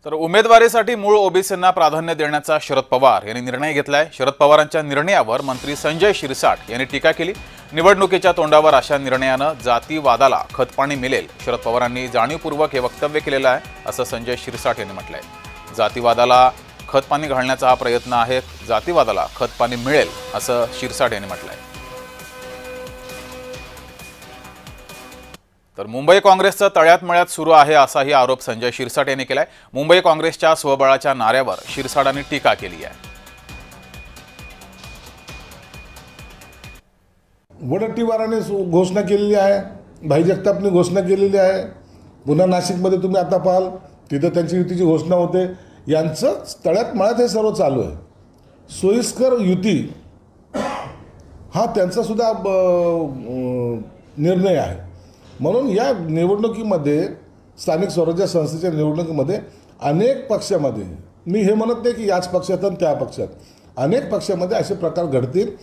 तर उमेदवारीसाठी मूळ ओबीसींना प्राधान्य देण्याचा शरद पवार यांनी निर्णय घेतलाय। शरद पवारांच्या निर्णयावर मंत्री संजय शिरसाट यांनी टीका केली। निवडणुकीच्या तोंडावर अशा निर्णयानं जातीवादाला खतपाणी मिळेल। शरद पवारांनी जाणीवपूर्वक हे वक्तव्य केलेलं आहे असं संजय शिरसाट यांनी म्हटलंय। जातीवादाला खतपाणी घालण्याचा हा प्रयत्न आहे, जातीवादाला खतपाणी मिळेल असं शिरसाट यांनी म्हटलंय। तर मुंबई काँग्रेसचं तळ्यात मळ्यात सुरू आहे असाही आरोप संजय शिरसाट यांनी केलाय। मुंबई काँग्रेसच्या स्वबळाच्या नाऱ्यावर शिरसाटांनी टीका केली आहे। वडट्टीवाराने घोषणा केलेली आहे, भाई जगतापने घोषणा केलेली आहे, पुन्हा नाशिकमध्ये तुम्ही आता पाहाल तिथं त्यांची युतीची घोषणा होते। यांचं तळ्यात मळ्यात हे सर्व चालू आहे। सोयीस्कर युती हा त्यांचा सुद्धा निर्णय आहे। म्हणून या निवडणुकीमध्ये स्थानिक स्वराज्य संस्थेच्या निवडणुकीमध्ये अनेक पक्षामध्ये, मी हे म्हणत नाही की याच पक्षात आणि त्या पक्षात, अनेक पक्षामध्ये असे प्रकार घडतील।